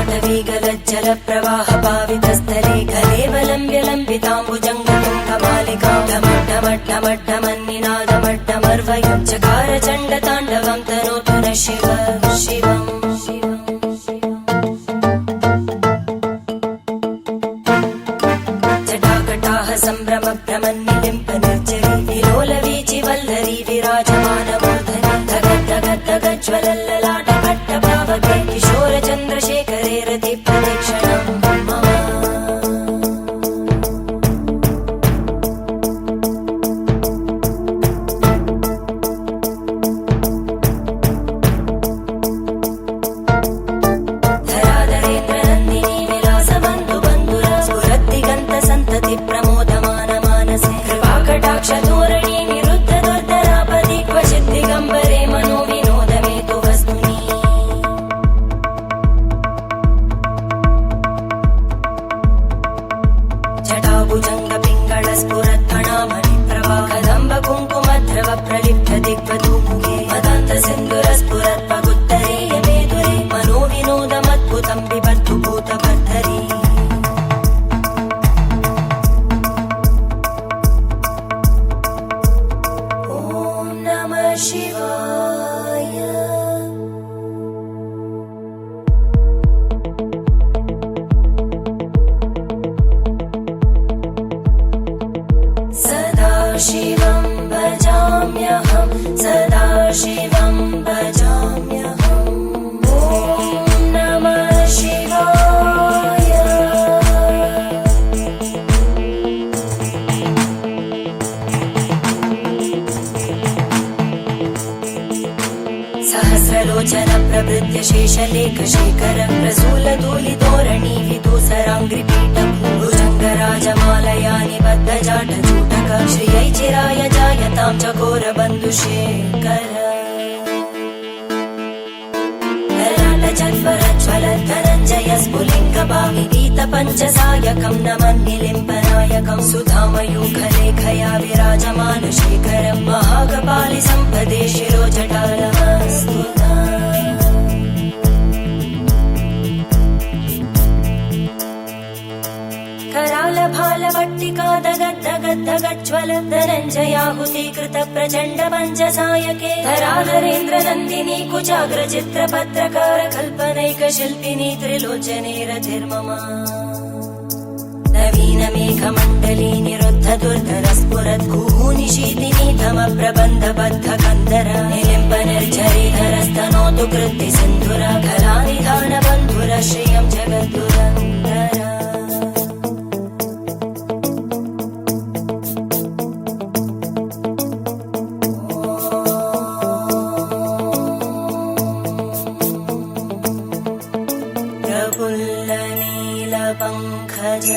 जटाटवीगलज्जल प्रवाह पावितस्थले कलेवलम्ब्य लम्बिताम्बुजङ्गतुङ्गमालिकां ढमड्ढमड्ढमन्निनादमड्ढमर्वयं चकार चण्डताण्डवं तनोतु नः शिव शिवम् जटाकटाह सम्भ्रम भ्रमन्निलिम्प निर्जरी विलोलवीचि वल्लरी विराजमानमूर्धनि धगद्धगद्धगज्ज्वलल्ललाट कट्टपावके किशोर चन्द्रशेखरे रति प्रदक्षिणम् मम धराधरेन्द्रनन्दिनी विलासबन्धु बन्धुर स्फुरद्दिगन्त सन्तति प्रमोदमान मानसे कृपाकटाक्षधोरणी निरुद्ध दुर्धरापदि क्वचित् दिगम्बरे मनो विनोदमेतु वस्तुनि जटाभुजङ्ग पिङ्गळ स्फुरत्फणामणि प्रभा कदम्ब कुङ्कुमद्रव प्रलिप्त दिग्वधूमुखे मदान्त सिन्धुर स्फुरत्पगुत्तरीय मेदुरे मनो विनोदमद्भुतं बिभर्तु भूतभर्धरी ॐ नमः शिवाय सदा शिवं भजाम्यहं सदा शिवं भजाम्यहम् ॐ नमः शिवाय सहस्रलोचन प्रभृत्य शेषलेख शेखर प्रसूलधूलितोरणी विदूसराङ्घ्रिपीठम् भुजङ्गराजमालया निबद्धजाटचूटक श्रियै चिराय जायतां चकोरबन्धुशेखर ललाटचत्वरज्वलद्धनञ्जय स्फुलिङ्गभाविगीतपञ्चसायकं नमन्निलिम्पनायकं सुधामयूखलेखया विराजमान शेखरं महाकपालि सम्पदे शिरोजटालमस्तुता करालभालवट्टिका दगद्धगद्धगज्ज्वल धनञ्जयाहुतीकृत प्रचण्ड पञ्चसायके धराधरेन्द्रनन्दिनी कुचाग्रचित्रपत्रकार कल्पनैकशिल्पिनी त्रिलोचने रतिर्मम नवीनमेघमण्डली निरुद्ध दुर्धर स्फुरत् कुहूनिशीतिनी तमप्रबन्धबद्ध कन्दर निलिम्ब निर्झरीधरस्तनोतु कृत्ति सिन्धुर कलानिधान बन्धुर श्रियं जगद्दुरन्दर प्रफुल्लनीलपङ्कज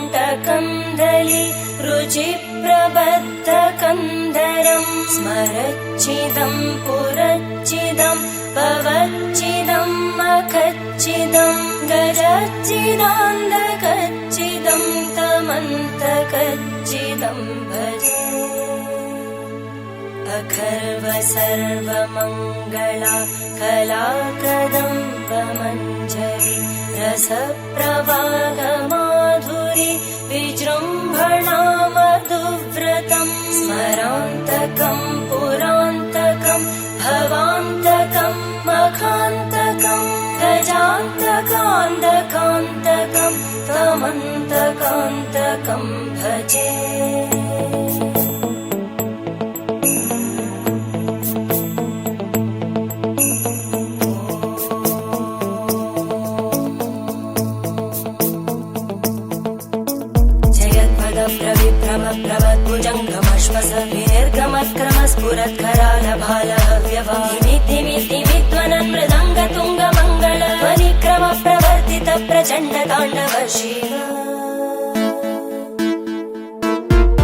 प्रपञ्चकालिमप्रभावलम्बिकण्टकन्दली रुचिप्रबद्धकन्धरं स्मरच्चिदं पुरच्चिदं भवच्चिदं मखच्चिदं गजच्चिदान्धकच्चिदं तमन्तकच्चिदं भजे अखर्व सर्वमङ्गला कलाकदम्बमञ्जरी रसप्रवाहमाधुरी विजृम्भणा मधुव्रतं स्मरान्तकं पुरान्तकं भवान्तकं मखान्तकं गजान्तकान्तकान्तकं तमन्तकान्तकं भजे प्रवद्भुजङ्गमश्वस विनिर्गमत्क्रमस्फुरत्करालभालहव्यवाहिमिद्धिमिद्धिमिध्वनन् मृदङ्गतुङ्गमङ्गल ध्वनिक्रम प्रवर्तित प्रचण्डताण्डव शिव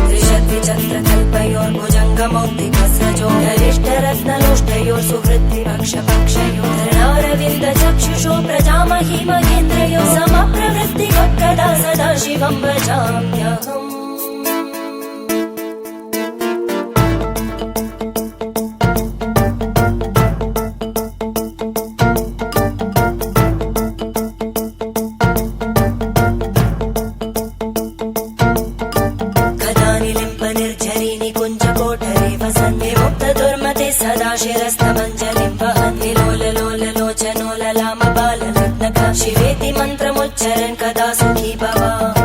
त्रिशद्विचक्रकल्पयोर्भुजङ्गमौक्तिकस्रजो गरिष्ठरत्नलोष्टयोः सुहृद्विपक्षपक्षयोः धरणारविन्दचक्षुषो प्रजामहि महेन्द्रयो समप्रवृत्तिवक्कदा सदा शिवं भजाम्यहम् शीतरस्तमञ्जलिं वहन्ति लोललोललोचनो ललामबालरत्नका शिवेति मन्त्रमुच्चरन् कदा सुखी भव